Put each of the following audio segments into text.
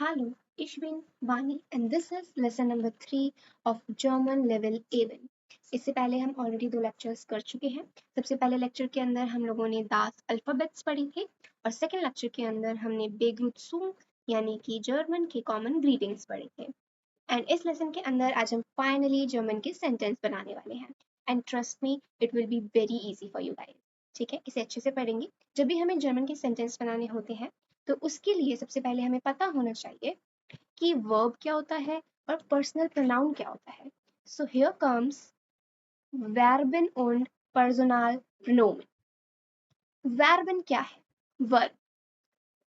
Hello, ich bin Vani and this is lesson number 3 of German level A1। इससे पहले हम already 2 lectures कर चुके हैं। सबसे पहले लेक्चर के अंदर हम लोगों ने दास अल्फाबेट्स पढ़ी थी और सेकंड लेक्चर के अंदर हमने बेग्रुत्सुंग यानी कि जर्मन के कॉमन ग्रीटिंग्स पढ़े थे। एंड इस लेसन के अंदर आज हम फाइनली जर्मन के सेंटेंस बनाने वाले हैं and trust me it will be very easy for you guys. ठीक है, इसे अच्छे से पढ़ेंगे। जब भी हमें जर्मन के सेंटेंस बनाने होते हैं तो उसके लिए सबसे पहले हमें पता होना चाहिए कि वर्ब क्या होता है और पर्सनल प्रोनाउन क्या होता है। सो हियर कम्स वर्बन und Personalpronomen। वर्बन क्या है? वर्ब।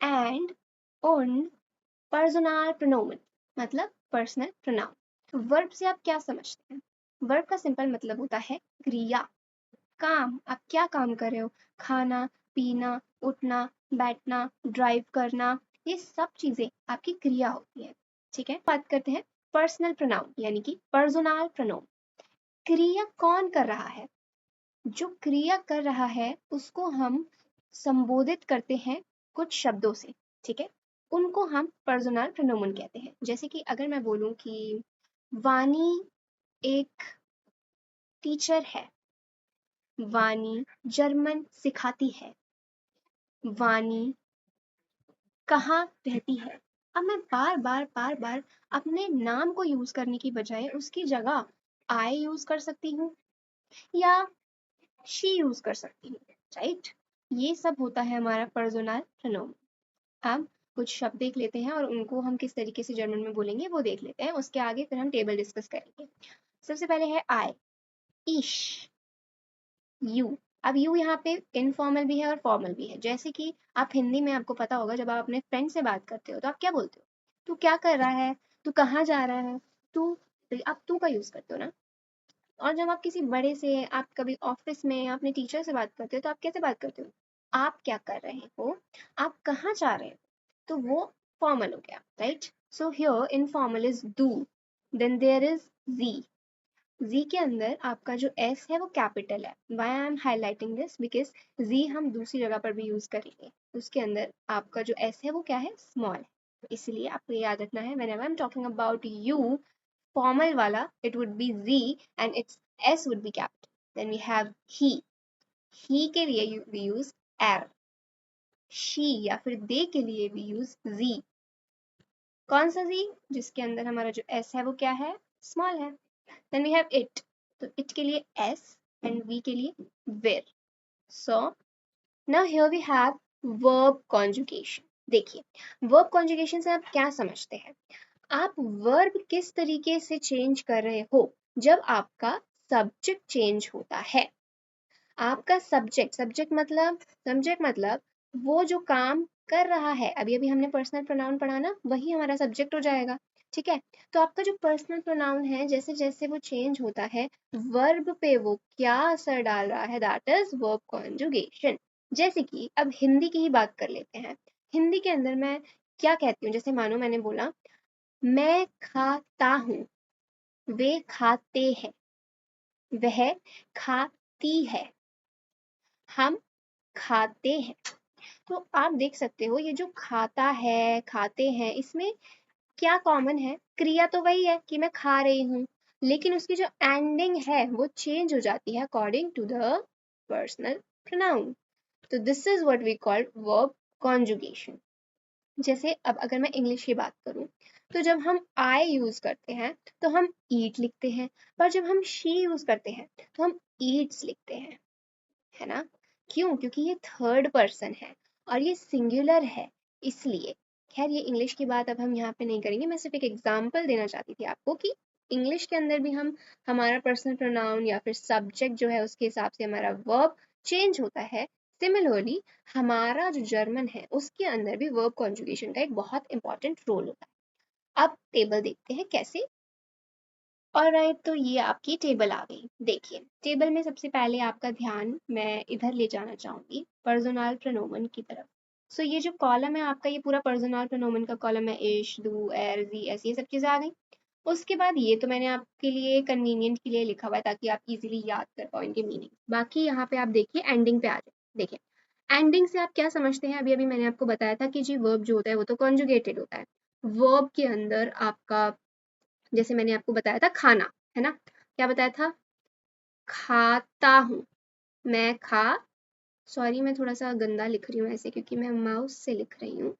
एंड und Personalpronomen मतलब पर्सनल प्रोनाउन। वर्ब से आप क्या समझते हैं? वर्ब का सिंपल मतलब होता है क्रिया, काम। आप क्या काम कर रहे हो? खाना, पीना, उठना, बैठना, ड्राइव करना, ये सब चीजें आपकी क्रिया होती है। ठीक है, बात करते हैं पर्सनल प्रोनाउन यानी कि पर्सोनल प्रोनाउन। क्रिया कौन कर रहा है? जो क्रिया कर रहा है उसको हम संबोधित करते हैं कुछ शब्दों से। ठीक है, उनको हम पर्सोनल प्रोनाउन कहते हैं। जैसे कि अगर मैं बोलूं कि वानी एक टीचर है, वानी जर्मन सिखाती है, वानी कहाँ रहती है। अब मैं बार बार अपने नाम को यूज करने की बजाय उसकी जगह आई यूज कर सकती हूँ या शी यूज कर सकती हूँ, राइट? ये सब होता है हमारा पर्सोनल प्रोनाउन। अब कुछ शब्द देख लेते हैं और उनको हम किस तरीके से जर्मन में बोलेंगे वो देख लेते हैं। उसके आगे फिर हम टेबल डिस्कस करेंगे। सबसे पहले है आई, इश, यू। अब यू यहाँ पे इनफॉर्मल भी है और फॉर्मल भी है। जैसे कि आप हिंदी में, आपको पता होगा, जब आप अपने फ्रेंड से बात करते हो तो आप क्या बोलते हो? तू क्या कर रहा है, तू कहाँ जा रहा है, तू। आप तू का यूज करते हो ना। और जब आप किसी बड़े से, आप कभी ऑफिस में या अपने टीचर से बात करते हो तो आप कैसे बात करते हो? आप क्या कर रहे हो, आप कहाँ जा रहे हो। तो वो फॉर्मल हो गया, right? So here informal is डू। देन देयर इज जी। जी के अंदर आपका जो एस है वो कैपिटल है। Why I am highlighting this because जी हम दूसरी जगह पर भी यूज करेंगे। उसके अंदर आपका जो एस है वो क्या है? स्मॉल है। तो इसलिए आपको ये याद रखना है, whenever I'm talking about you, formal wala, it would be Z and its S would be capital. Then we have he. He के लिए we use R. She या फिर they के लिए we use Z. कौन सा Z? जिसके अंदर हमारा जो S है वो क्या है? Small है। Then we have it. तो it के लिए S and we के लिए where. So now here we have verb conjugation. देखिए, verb conjugation से आप क्या समझते हैं? आप वर्ब किस तरीके से चेंज कर रहे हो जब आपका सब्जेक्ट चेंज होता है। आपका सब्जेक्ट मतलब वो जो काम कर रहा है। अभी अभी हमने पर्सनल प्रोनाउन पढ़ा ना, वही हमारा सब्जेक्ट हो जाएगा। ठीक है, तो आपका जो पर्सनल प्रोनाउन है जैसे जैसे वो चेंज होता है, वर्ब पे वो क्या असर डाल रहा है, दैट इज वर्ब कॉन्जुगेशन। जैसे कि अब हिंदी की ही बात कर लेते हैं। हिंदी के अंदर मैं क्या कहती हूँ? जैसे मानो मैंने बोला मैं खाता हूँ, वे खाते हैं, वह खाती है, हम खाते हैं। तो आप देख सकते हो ये जो खाता है, खाते हैं, इसमें क्या कॉमन है? क्रिया तो वही है कि मैं खा रही हूँ, लेकिन उसकी जो एंडिंग है वो चेंज हो जाती है according to the personal pronoun. तो this is what we call verb conjugation. जैसे अब अगर मैं इंग्लिश की बात करूं तो जब हम आई यूज करते हैं तो हम ईट लिखते हैं, पर जब हम शी यूज करते हैं तो हम ईट्स लिखते हैं, है ना? क्यों? क्योंकि ये थर्ड पर्सन है और ये सिंगुलर है, इसलिए। खैर, ये इंग्लिश की बात अब हम यहाँ पे नहीं करेंगे। मैं सिर्फ एक एग्जाम्पल देना चाहती थी आपको कि इंग्लिश के अंदर भी हम हमारा पर्सनल प्रोनाउन या फिर सब्जेक्ट जो है उसके हिसाब से हमारा वर्ब चेंज होता है। सिमिलरली हमारा जो जर्मन है उसके अंदर भी वर्ब कॉन्जुगेशन का एक बहुत इंपॉर्टेंट रोल होता है। अब टेबल देखते हैं कैसे। ऑलराइट, तो ये आपकी टेबल आ गई। देखिए, टेबल में सबसे पहले आपका ध्यान मैं इधर ले जाना चाहूंगी, पर्सोनल प्रोनोमन की तरफ। सो ये जो कॉलम है आपका, ये पूरा पर्सोनल प्रोनोमन का कॉलम है। इश, डू, एर, जी, ऐसी ये सब चीजें आ गई। उसके बाद ये तो मैंने आपके लिए कन्वीनियंट के लिए लिखा हुआ है ताकि आप इजीली याद कर पाओ इनके मीनिंग। बाकी यहाँ पे आप देखिए एंडिंग पे आ जाए। देखिए, एंडिंग से आप क्या समझते हैं? अभी अभी मैंने आपको बताया था कि जी वर्ब जो होता है वो तो कॉन्जुगेटेड होता है। वर्ब के अंदर आपका, जैसे मैंने आपको बताया था खाना, है ना, क्या बताया था, खाता हूँ, मैं खा, सॉरी मैं थोड़ा सा गंदा लिख रही हूँ ऐसे क्योंकि मैं माउस से लिख रही हूँ,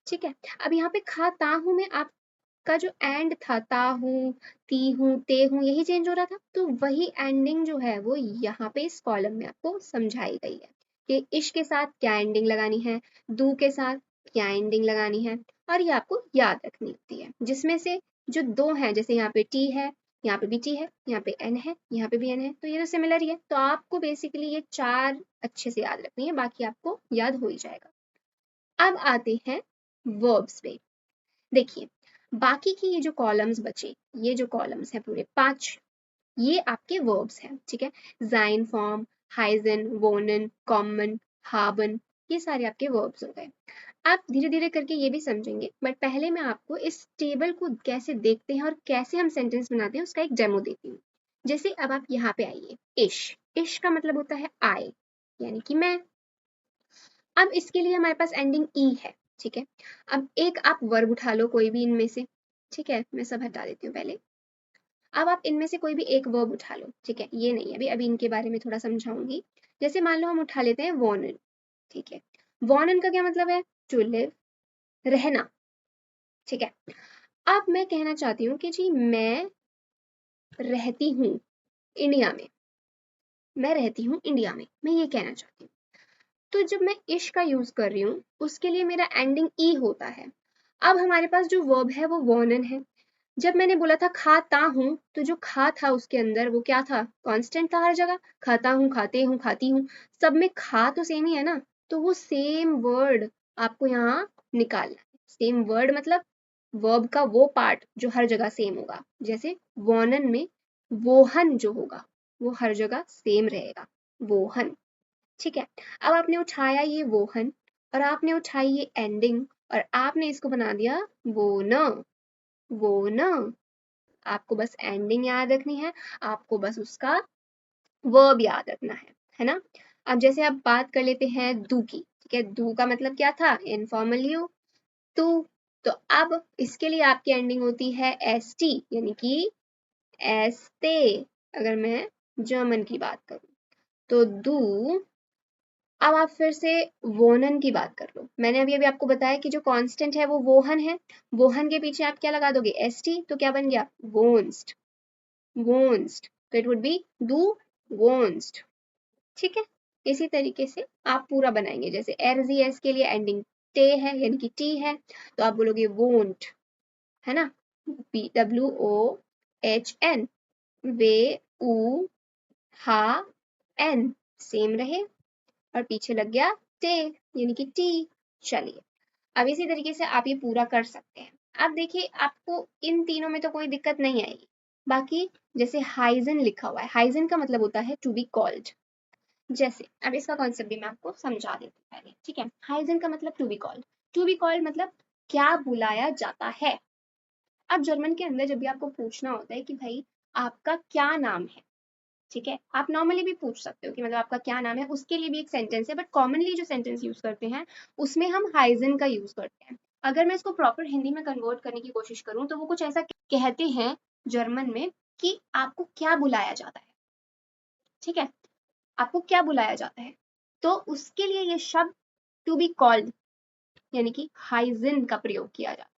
ठीक है। अब यहाँ पे खाता हूँ में आपका जो एंड था, ता हूँ, ती हूँ, ते हूँ, यही चेंज हो रहा था, तो वही एंडिंग जो है वो यहाँ पे इस कॉलम में आपको समझाई गई है कि इश के साथ क्या एंडिंग लगानी है, दू के साथ क्या एंडिंग लगानी है, और ये आपको याद रखनी होती है, जिसमें से जो दो हैं, जैसे यहाँ पे टी है, यहाँ पे भी टी है, यहाँ पे एन है, यहाँ पे भी एन है, तो ये तो सिमिलर ही है, तो आपको बेसिकली ये चार अच्छे से याद रखनी है, बाकी आपको याद हो ही जाएगा। अब आते हैं वर्ब्स पे। देखिए, बाकी की ये जो कॉलम्स बचे, ये जो कॉलम्स हैं पूरे 5, ये आपके वर्ब्स हैं, ठीक है। ज़ाइन फॉर्म, हाइजन, वोनन, कॉमन, हाबन, ये सारे आपके वर्ब्स हो गए। आप धीरे धीरे करके ये भी समझेंगे, बट पहले मैं आपको इस टेबल को कैसे देखते हैं और कैसे हम सेंटेंस बनाते हैं उसका एक डेमो देती हूँ। जैसे अब आप यहाँ पे आइए, इश, इश का मतलब होता है आई, यानी कि मैं। अब इसके लिए हमारे पास एंडिंग ई है, ठीक है। अब एक आप वर्ब उठा लो कोई भी इनमें से, ठीक है, मैं सब हटा देती हूँ पहले। अब आप इनमें से कोई भी एक वर्ब उठा लो, ठीक है, ये नहीं, अभी अभी इनके बारे में थोड़ा समझाऊंगी। जैसे मान लो हम उठा लेते हैं वॉर्नन, ठीक है। वॉर्नन का क्या मतलब है, टू लिव, रहना, ठीक है। अब मैं कहना चाहती हूँ कि जी मैं रहती हूँ इंडिया में, मैं रहती हूँ इंडिया में, मैं ये कहना चाहती हूँ। तो जब मैं इश का यूज कर रही हूँ उसके लिए मेरा एंडिंग ई होता है। अब हमारे पास जो वर्ब है वो वॉर्नन है। जब मैंने बोला था खाता हूँ, तो जो खा था उसके अंदर वो क्या था, कांस्टेंट था हर जगह, खाता हूँ, खाते हूँ, खाती हूँ, सब में खा तो सेम ही है ना, तो वो सेम वर्ड आपको यहाँ निकालना है। सेम वर्ड मतलब वर्ब का वो पार्ट जो हर जगह सेम होगा, जैसे वॉर्नन में वोहन जो होगा वो हर जगह सेम रहेगा, वोहन, ठीक है। अब आपने उठाया ये वोहन और आपने उठाई ये एंडिंग और आपने इसको बना दिया वो न, वो न। आपको बस एंडिंग याद रखनी है, आपको बस उसका वर्ब याद रखना है ना। अब जैसे आप बात कर लेते हैं दू की, ठीक है, दू का मतलब क्या था, इनफॉर्मल यू, तू। तो अब इसके लिए आपकी एंडिंग होती है एस टी, यानी कि एस्ते, अगर मैं जर्मन की बात करूं तो दू। अब आप फिर से वोनन की बात कर लो, मैंने अभी अभी आपको बताया कि जो कांस्टेंट है वो वोहन है, वोहन के पीछे आप क्या लगा दोगे, एस टी, तो क्या बन गया, वोन्स्ट, वोन्स्ट, तो इट वुड बी दू वोन्स्ट, ठीक है। इसी तरीके से आप पूरा बनाएंगे, जैसे एस के लिए एंडिंग टे है यानी कि टी है, तो आप बोलोगे वोंट, है ना, WOHN, वे, ऊ, हा, एन, सेम रहे, और पीछे लग गया टे यानी कि टी। चलिए, अब इसी तरीके से आप ये पूरा कर सकते हैं। अब देखिए आपको इन तीनों में तो कोई दिक्कत नहीं आएगी, बाकी जैसे हाइजन लिखा हुआ है, हाइजन का मतलब होता है टू बी कॉल्ड। जैसे अब इसका कॉन्सेप्ट भी मैं आपको समझा देती हूँ पहले, ठीक है। हाइजन का मतलब to be called, to be called मतलब क्या बुलाया जाता है। अब जर्मन के अंदर जब भी आपको पूछना होता है कि भाई आपका क्या नाम है, ठीक है, आप नॉर्मली भी पूछ सकते हो कि मतलब आपका क्या नाम है, उसके लिए भी एक सेंटेंस है, बट कॉमनली जो सेंटेंस यूज करते हैं उसमें हम हाइजन का यूज करते हैं। अगर मैं इसको प्रॉपर हिंदी में कन्वर्ट करने की कोशिश करूं तो वो कुछ ऐसा कहते हैं जर्मन में कि आपको क्या बुलाया जाता है, ठीक है, आपको क्या बुलाया जाता है, तो उसके लिए ये शब्द टू बी कॉल्ड यानी कि हाइजिन का प्रयोग किया जाता है,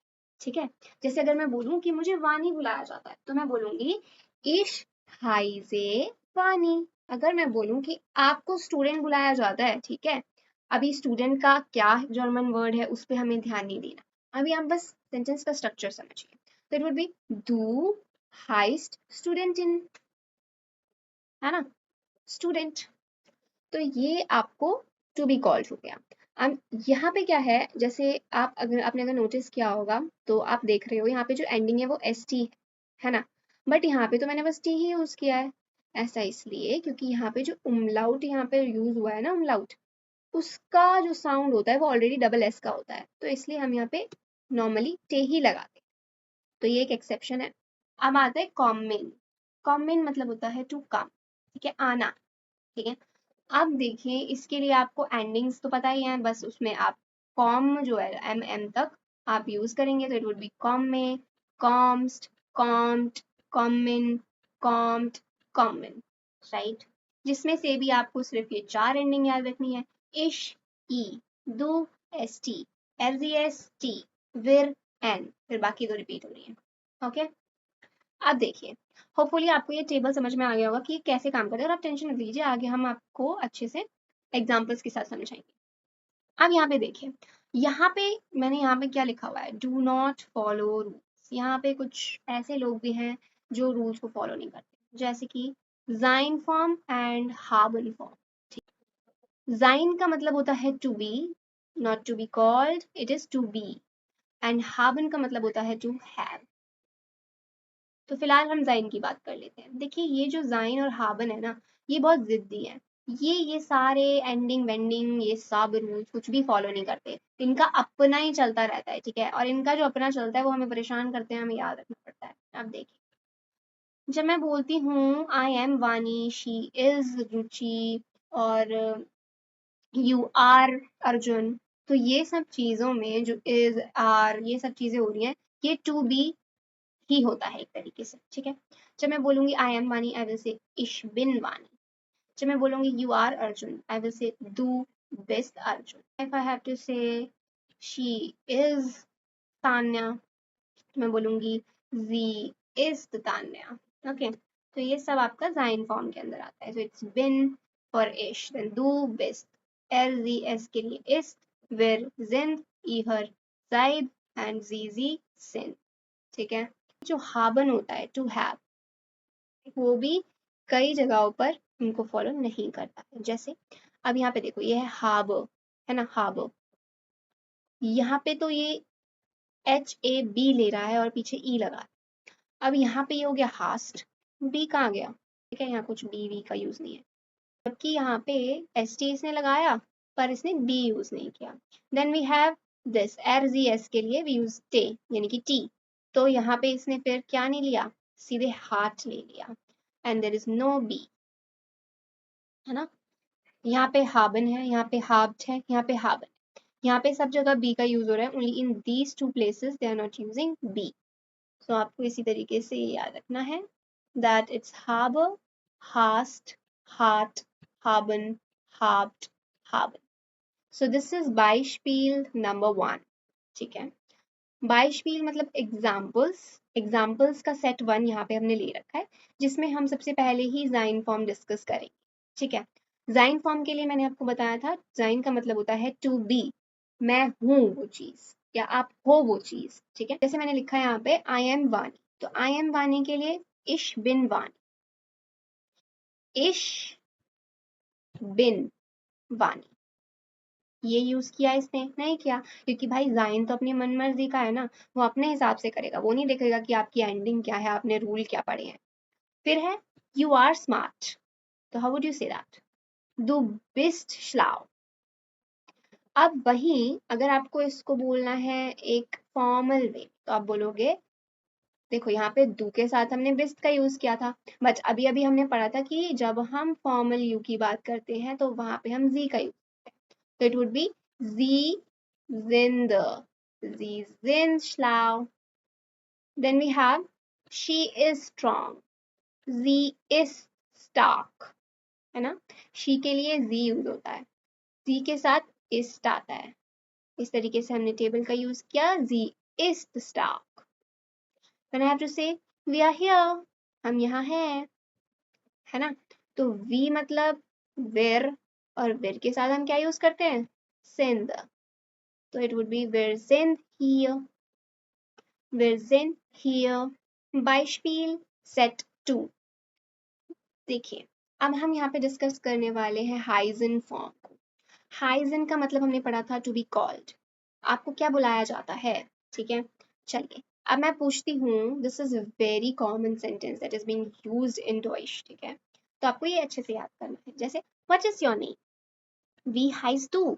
ठीक है। जैसे अगर मैं बोलूं कि मुझे वानी बुलाया जाता है तो मैं बोलूंगी इश हाइजे वानी। अगर मैं बोलूं कि आपको स्टूडेंट बुलाया जाता है, ठीक है, अभी स्टूडेंट का क्या जर्मन वर्ड है उस पर हमें ध्यान नहीं देना, अभी हम बस सेंटेंस का स्ट्रक्चर समझिए, तो इट वुड बी दू हाइस्ट स्टूडेंटिन, है ना, स्टूडेंट। तो ये आपको टू बी कॉल्ड हो गया। अब यहाँ पे क्या है, जैसे आप अगर आपने अगर नोटिस किया होगा तो आप देख रहे हो यहाँ पे जो एंडिंग है वो एस टी है ना, बट यहाँ पे तो मैंने बस टी ही यूज किया है। ऐसा इसलिए क्योंकि यहाँ पे जो उमलाउट यहाँ पे यूज हुआ है ना, उमलाउट, उसका जो साउंड होता है वो ऑलरेडी डबल एस का होता है, तो इसलिए हम यहाँ पे नॉर्मली टे ही लगाते हैं, तो ये एक एक्सेप्शन है। अब आता है कॉमिन, कॉमिन मतलब होता है टू कम, ठीक है, आना, ठीक है। अब देखिए इसके लिए आपको एंडिंग्स तो पता ही है, बस उसमें आप कॉम जो है एम एम तक आप यूज करेंगे तो इट वुड बी कॉमे, कॉम्स्ट, कॉम्ड, कॉमन, कॉम्ड, कॉमन, राइट। जिसमें से भी आपको सिर्फ ये 4 एंडिंग याद रखनी है, इश, ई, दो, एस टी, एस टी, विर, एन, फिर बाकी तो रिपीट हो रही है। ओके, अब देखिए, होपफुली आपको ये टेबल समझ में आ गया होगा कि ये कैसे काम करता है, और आप टेंशन मत लीजिए, आगे हम आपको अच्छे से एग्जाम्पल्स के साथ समझाएंगे। अब यहाँ पे देखिए, यहाँ पे मैंने यहाँ पे क्या लिखा हुआ है, डू नॉट फॉलो रूल्स। यहाँ पे कुछ ऐसे लोग भी हैं जो रूल्स को फॉलो नहीं करते, जैसे कि जाइन फॉर्म एंड हार्बन फॉर्म। जाइन का मतलब होता है to be, not to be called, it is to be. And हार्बन का मतलब होता है टू हैव। तो फिलहाल हम जाइन की बात कर लेते हैं। देखिए, ये जो जाइन और हार्बन है ना, ये बहुत जिद्दी है। ये सारे एंडिंग वेंडिंग ये सब रूल्स कुछ भी फॉलो नहीं करते, इनका अपना ही चलता रहता है, ठीक है। और इनका जो अपना चलता है वो हमें परेशान करते हैं, हमें याद रखना पड़ता है। अब देखिए, जब मैं बोलती हूँ आई एम वानी, शी इज रुचि, और यू आर अर्जुन, तो ये सब चीजों में जो इज, आर, ये सब चीजें हो रही हैं, ये टू बी ही होता है एक तरीके से, ठीक है। जब मैं बोलूंगी आई एम वानी, आई विल से इश बिन वानी। जब मैं बोलूंगी you are Arjun, I will say दू बेस्ट Arjun. If I have to say she is Tanya, तो मैं बोलूंगी जी इज तान्या। ओके, तो ये सब आपका जाइन फॉर्म के अंदर आता है। सो इट्स बिन फॉर इश, देन दू बेस्ट, एल जी एस के लिए इस्ट, विर जिंद, इहर जाइद, एंड जी सिन, ठीक है। जो हाबन होता है टू हैव, वो भी कई जगहों पर उनको फॉलो नहीं करता है। जैसे अब यहाँ पे देखो, ये है हार्बर, है ना, हार्बर। यहाँ पे तो ये HAB ले रहा है और पीछे ई लगा है। अब यहाँ पे ये हो गया हास्ट, बी कहाँ गया, ठीक है, यहाँ कुछ बी वी का यूज नहीं है। जबकि यहाँ पे ST इसने लगाया पर इसने बी यूज नहीं किया। Then we have this RGS के लिए वी यूज टे, यानी कि टी। तो यहाँ पे इसने फिर क्या नहीं लिया, सीधे हार्ट ले लिया, and there is no be, है ना। यहाँ पे हार्बन है, यहाँ पे हार्ब्ड है, यहाँ पे हार्बन, यहाँ पे सब जगह बी का यूज हो रहा है। Only in these two places they are not using बी। सो आपको इसी तरीके से याद रखना है दैट इट्स हार्बर, हास्ट, हार्ट, हार्बन, हार्ब्ड, हार्बन। सो दिस इज बाइशपील नंबर 1, ठीक है। बाइशपील मतलब एग्जाम्पल्स, एग्जाम्पल्स का सेट 1 यहाँ पे हमने ले रखा है, जिसमें हम सबसे पहले ही जाइन फॉर्म डिस्कस करेंगे, ठीक है। जाइन फॉर्म के लिए मैंने आपको बताया था, जाइन का मतलब होता है टू बी, मैं हूँ वो चीज, या आप हो वो चीज, ठीक है। जैसे मैंने लिखा है यहाँ पे आई एम वानी, तो आई एम वानी के लिए इश बिन वानी, इश बिन वानी, ये यूज किया इसने नहीं किया, क्योंकि भाई जाइन तो अपनी मन मर्जी का है ना, वो अपने हिसाब से करेगा, वो नहीं देखेगा कि आपकी एंडिंग क्या है, आपने रूल क्या पढ़े हैं। फिर है यू आर स्मार्ट, तो how would you say that, दू बिस्ट श्लाउ। अब वही अगर आपको इसको बोलना है एक फॉर्मल वे, तो आप बोलोगे, देखो यहाँ पे दू के साथ हमने बिस्ट का यूज किया था, बट अभी अभी हमने पढ़ा था कि जब हम फॉर्मल यू की बात करते हैं तो वहां पे हम जी का यूज करते हैं, तो इट वुड बी जी जिंद, जी जिंद श्लाउ। Then we have she is strong, जी इज स्टार्क, है ना। शी के लिए जी यूज होता है, जी के साथ इस्ट आता है, इस तरीके से हमने टेबल का यूज किया, जी इज द स्टार्क। When I have to say we are here, हम यहाँ हैं, है ना। तो we मतलब where, और where के साथ हम क्या यूज करते हैं, सिंध, तो it would be where sind here, where sind here। Beispiel set 2, देखिए, अब हम यहाँ पे डिस्कस करने वाले हैं हाइजन फॉर्म को। हाइजन का मतलब हमने पढ़ा था टू बी कॉल्ड, आपको क्या बुलाया जाता है, ठीक है। चलिए, अब मैं पूछती हूँ, this is a very common sentence that is being used in Deutsch, ठीक है। तो आपको ये अच्छे से याद करना है, जैसे व्हाट इज योर नेम, वी हाइज टू,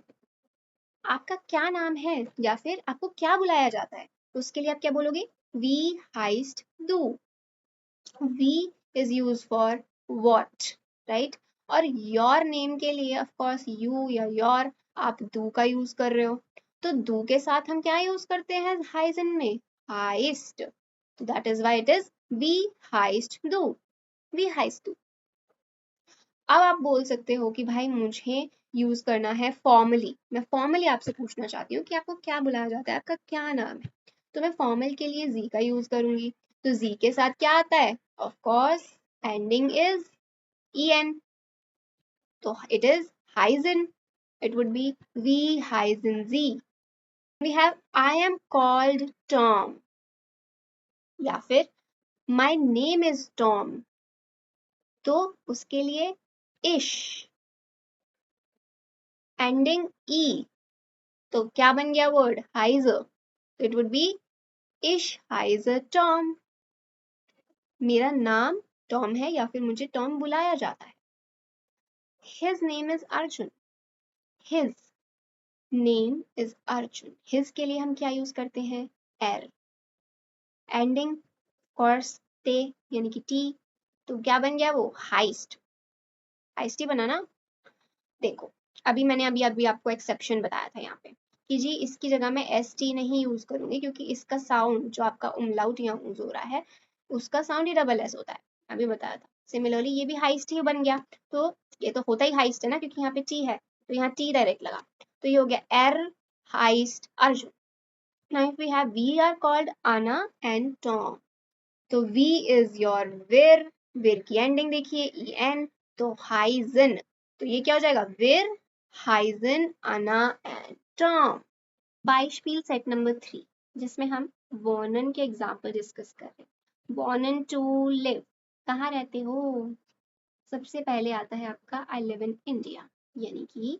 आपका क्या नाम है, या फिर आपको क्या बुलाया जाता है, तो उसके लिए आप क्या बोलोगे, वी हाइस्ट डू। वी is use for what, right. और योर नेम के लिए of course you or your, आप डू का यूज कर रहे हो। तो do के साथ हम क्या यूज करते हैं हाइजन में, हाइस्ट, तो that is why it is we heist do, we heist do। अब आप बोल सकते हो कि भाई मुझे यूज करना है फॉर्मली, मैं फॉर्मली आपसे पूछना चाहती हूँ कि आपको क्या बुलाया जाता है, आपका क्या नाम है, तो मैं फॉर्मल के लिए जी का यूज करूंगी। तो जी के साथ क्या आता है, of course ending is en, तो it is Huygens, it would be we hyphen z। we have I am called Tom, या फिर my name is Tom, तो उसके लिए ish, ending e, तो क्या बन गया वर्ड हाइजर, इट वुड बी इश हाइजर टॉम, मेरा नाम टॉम है या फिर मुझे टॉम बुलाया जाता है। His name is Arjun, his name is Arjun, his के लिए हम क्या यूज करते हैं एर, एंडिंग कोर्स टे यानी कि टी, तो क्या बन गया वो हाइस्ट, हाइस्ट ही बना ना। देखो मैंने अभी आपको एक्सेप्शन बताया था यहाँ पे कि जी इसकी जगह मैं एस टी नहीं यूज करूंगी क्योंकि इसका साउंड जो आपका उमलाउट यहाँ यूज हो रहा है उसका साउंड ही डबल एस होता है, अभी बताया था। सिमिलरली ये भी हाइस्ट ही बन गया, तो ये तो होता ही हाइस्ट है ना क्योंकि यहाँ पे टी है, तो यहाँ टी डायरेक्ट लगा, तो ये हो गया एर हाइस्ट Arjun. Now if we have वी are called Anna and Tom, तो वी इज योर वेर, वेर की एंडिंग देखिए ई एन, तो हाइजन, तो ये क्या हो जाएगा वेर हाइजन आना एंड टॉम। बाइशपील सेट नंबर 3 जिसमें हम वर्णन के एग्जाम्पल डिस्कस कर रहे हैं। वर्णन टू लिव, कहाँ रहते हो, सबसे पहले आता है आपका आई लिव इन इंडिया, यानी कि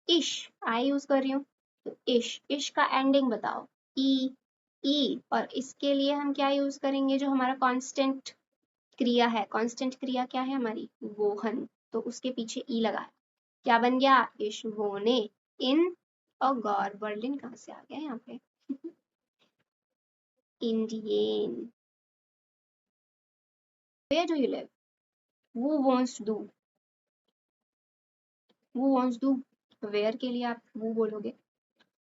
इश, आई यूज कर रही हूँ, तो इश का एंडिंग बताओ ई, और इसके लिए हम क्या यूज करेंगे, जो हमारा कांस्टेंट क्रिया है, कांस्टेंट क्रिया क्या है हमारी वोहन, तो उसके पीछे ई लगा है, क्या बन गया इश वोने इन, और गौर बर्लिन कहाँ से आ गया यहाँ पे Indian. Where do you live, who wants to do, who wants to do, where के लिए आप वो बोलोगे।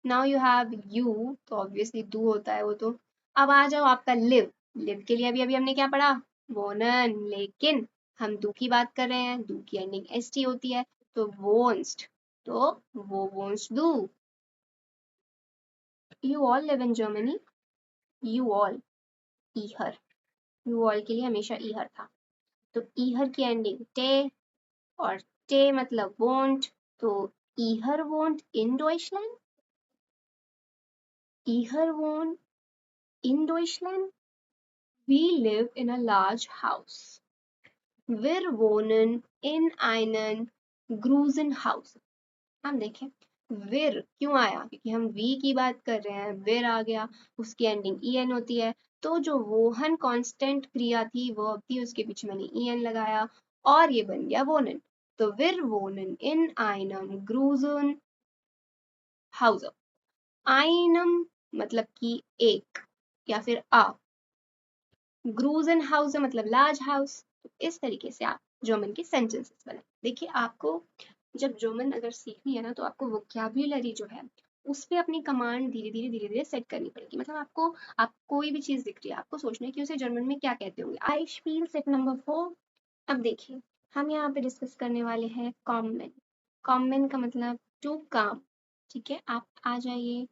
नाउ यू हैव यू, तो ऑब्वियसली डू होता है वो तो। अब आ जाओ आपका लिव, लिव के लिए अभी अभी हमने क्या पढ़ा वोनन, लेकिन हम डू की बात कर रहे हैं, डू की एंडिंग एस टी होती है, तो वोन्स्ट, तो वो वोन्ट्स डू। You all live in Germany, you all ईहर, यू ऑल के लिए हमेशा ईहर था, तो ईहर की एंडिंग टे, और टे मतलब वोंट, तो ईहर वोंट इन डॉइचलैंड, ईहर वोंट इन डॉइचलैंड, we live in a large house, wir wohnen in einem großen Haus। हम देखें विर क्यों आया, क्योंकि हम वी की बात कर रहे हैं, विर आ गया, उसकी एंडिंग ई एन होती है, तो जो वोहन कांस्टेंट क्रिया थी वर्ब थी उसके पीछे मैंने ई एन लगाया और ये बन गया वोनन, तो विर वोनन इन आइनम ग्रूजन हाउस, आइनम मतलब कि एक या फिर आ, ग्रूजन हाउस मतलब लार्ज हाउस, तो इस तरीके से आप जर्मन के सेंटेंसेस बनाए। देखिए आपको जब जर्मन अगर सीखनी है ना तो आपको वोकैब्युलरी जो है उस पे अपनी कमांड धीरे धीरे सेट करनी पड़ेगी, मतलब आप कोई भी चीज दिख रही है आपको सोचना है कि उसे जर्मन में क्या कहते होंगे। आई स्पील सेट नंबर 4। अब देखिए हम यहाँ पे डिस्कस करने वाले हैं कॉमन, कॉमन का मतलब टू काम, ठीक है आप आ जाइए,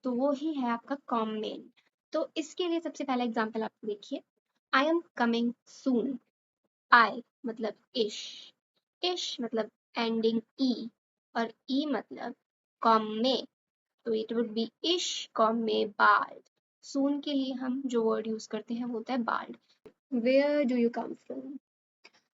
तो वो ही है आपका कॉमन। तो इसके लिए सबसे पहला एग्जांपल आप देखिए, आई एम कमिंग सून, आई मतलब इश मतलब एंडिंग ई, और ई मतलब कॉमे, तो इट वुड बी इश कॉमे बाल्ड। सून के लिए हम जो वर्ड यूज करते हैं वो होता है bald. Where do you come from,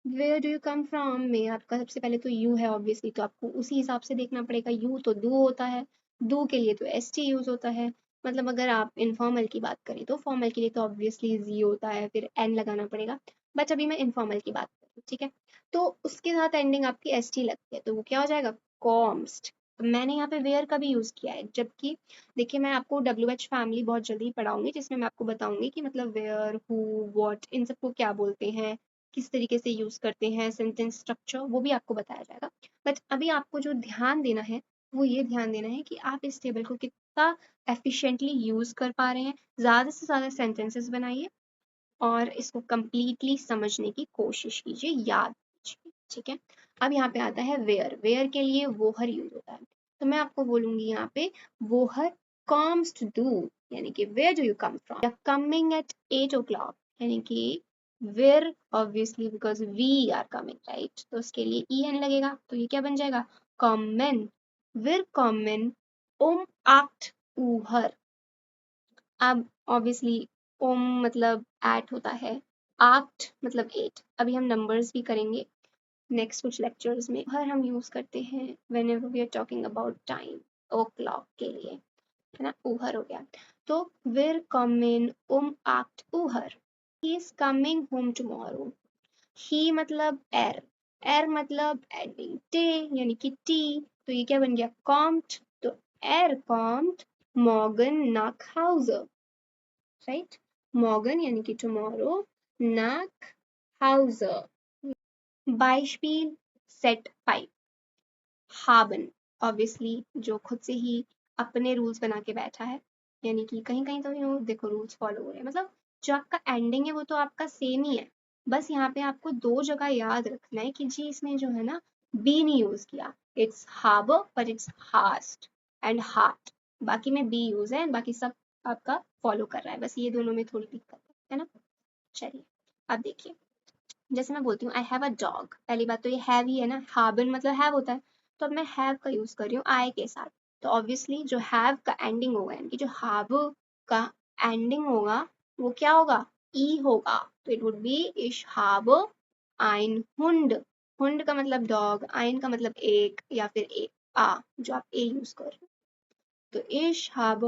where do you come from में आपका सबसे पहले तो यू है ऑब्वियसली, तो आपको उसी हिसाब से देखना पड़ेगा, यू तो डू होता है, डू के लिए तो एस टी यूज होता है, मतलब अगर आप इनफॉर्मल की बात करें तो फॉर्मल के लिए तो ऑब्वियसली जी होता है, फिर एन लगाना पड़ेगा, बट अभी मैं इनफॉर्मल की बात कर रही हूँ, ठीक है, तो उसके साथ एंडिंग आपकी एस टी लगती है, तो वो क्या हो जाएगा कॉम्स्ट। मैंने यहाँ पे वेयर का भी यूज किया है, जबकि देखिए मैं आपको डब्ल्यू एच फैमिली बहुत जल्दी पढ़ाऊंगी जिसमें मैं आपको बताऊंगी कि मतलब वेयर हु वॉट इन सबको क्या बोलते हैं, किस तरीके से यूज करते हैं, सेंटेंस स्ट्रक्चर वो भी आपको बताया जाएगा, बट अभी आपको जो ध्यान देना है वो ये ध्यान देना है कि आप इस टेबल को कितना एफिशिएंटली यूज कर पा रहे हैं। ज़्यादा से ज़्यादा सेंटेंसेस बनाइए और इसको कंप्लीटली समझने की कोशिश कीजिए, याद कीजिए, ठीक है। अब यहाँ पे आता है वेयर। वेयर के लिए वोहर यूज होता है, तो मैं आपको बोलूंगी यहाँ पे वोहर कम्स टू डू, यानी कि where do you come from. Coming at 8 o'clock, यानी कि where obviously because we are coming, right, तो उसके लिए ई एन लगेगा, तो ये क्या बन जाएगा, कॉमन। वेर कॉमन आक्ट ऊहर। अब ऑब्वियसली ओम मतलब एट होता है, आक्ट मतलब 8। अभी हम नंबर्स भी करेंगे नेक्स्ट कुछ लेक्चर्स में। हर हम यूज करते हैं whenever we are talking about time, o'clock के लिए, है ना, ऊहर हो गया। तो वेर कमिंग आक्ट ऊहर, he is coming home tomorrow. He मतलब एर, एर मतलब एंडिंग टे, यानी कि टी, तो ये क्या बन गया, कॉम्ट। तो एर कॉम्ट मॉर्गन नाक हाउजर, राइट, मॉर्गन यानी कि टुमारो, नाक हाउजर। बाइशपील सेट पाइप, हाबन ऑब्वियसली जो खुद से ही अपने रूल्स बना के बैठा है, यानी कि कहीं कहीं तो देखो रूल्स फॉलो हो रहे हैं, मतलब जो आपका एंडिंग है वो तो आपका सेम ही है, बस यहाँ पे आपको दो जगह याद रखना है कि जी इसने जो है ना बी नहीं यूज किया, it's harbour but it's haste and heart, बाकी में बी यूज है, बाकी सब आपका फॉलो कर रहा है, बस ये दोनों में थोड़ी दिक्कत है ना। चलिए अब देखिए, जैसे मैं बोलती हूँ आई हैव अ डॉग, पहली बात तो ये हैव ही है ना, हाबन मतलब हैव होता है, तो अब मैं हैव का यूज कर रही हूँ आई के साथ, तो ऑब्वियसली जो हैव का एंडिंग होगा, यानी कि जो हाब का एंडिंग होगा वो क्या होगा, ई होगा, तो इट वुड बी इश हाब आइन हुंड। हुंड का मतलब डॉग, आइन का मतलब एक या फिर एक आ, जो आप ए यूज कर रहे हो, तो इश हाब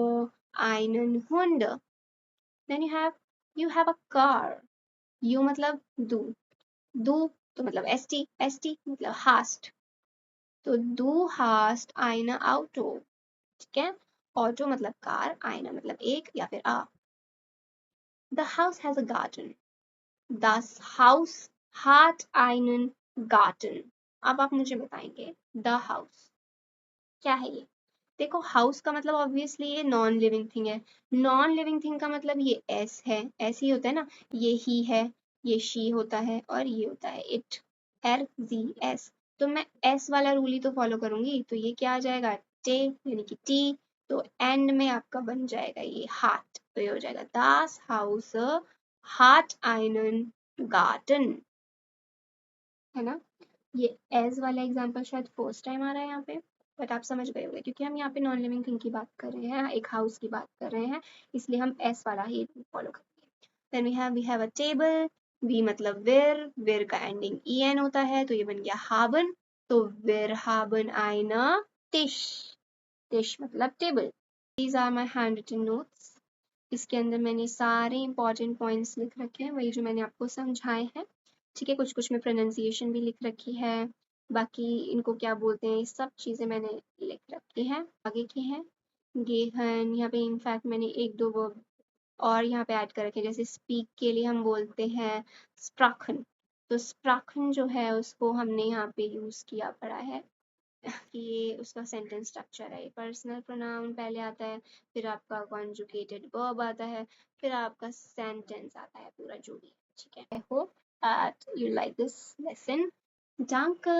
आइनन हुंड। Then you have a car, you मतलब दू, दू तो मतलब एस टी, एस टी मतलब हास्ट, तो दू हास्ट आइना ऑटो, ठीक है, ऑटो मतलब कार, आइना मतलब एक या फिर आ। The house has a garden, दस हाउस हाट आइनन गार्डन। अब आप मुझे बताएंगे द हाउस क्या है ये। देखो हाउस का मतलब ऑब्वियसली ये नॉन लिविंग थिंग है, नॉन लिविंग थिंग का मतलब ये एस है, ऐसे ही होता है ना, ये ही है, ये शी होता है और ये होता है इट, एर जी एस, तो मैं एस वाला रूल ही तो फॉलो करूंगी, तो ये क्या आ जाएगा, टे यानी कि टी, तो एंड में आपका बन जाएगा ये हार्ट, तो ये हो जाएगा दास हाउस हार्ट आइनन गार्डन, है ना। ये एज वाला एग्जांपल शायद फर्स्ट टाइम आ रहा है यहाँ पे, बट आप समझ गए होंगे क्योंकि हम यहाँ पे नॉन लिविंग थिंग की बात कर रहे हैं, एक हाउस की बात कर रहे हैं, इसलिए हम एस वाला ही फॉलो करेंगे। Then we have a table, we मतलब वेर का एंडिंग ई एन होता है, तो ये बन गया हाबन, तो वेर हाबन आइना टिश, टिश मतलब table. These are my handwritten notes, इसके अंदर मैंने सारे इंपॉर्टेंट पॉइंट्स लिख रखे हैं, वही जो मैंने आपको समझाए हैं, ठीक है, कुछ कुछ में प्रोनाउंसिएशन भी लिख रखी है, बाकी इनको क्या बोलते हैं, सब चीज़ें मैंने लिख रखी हैं, आगे की हैं गेहन, यहाँ पे इनफैक्ट मैंने एक दो वर्ब और यहाँ पे ऐड कर रखे हैं, जैसे स्पीक के लिए हम बोलते हैं स्प्राखन, तो स्प्राखन जो है उसको हमने यहाँ पे यूज़ किया पड़ा है कि ये उसका सेंटेंस स्ट्रक्चर है, पर्सनल प्रोनाउन पहले आता है, फिर आपका कॉन्जुगेटेड वर्ब आता है, फिर आपका सेंटेंस आता है पूरा जो भी, ठीक है। I hope that you like this lesson. Danke.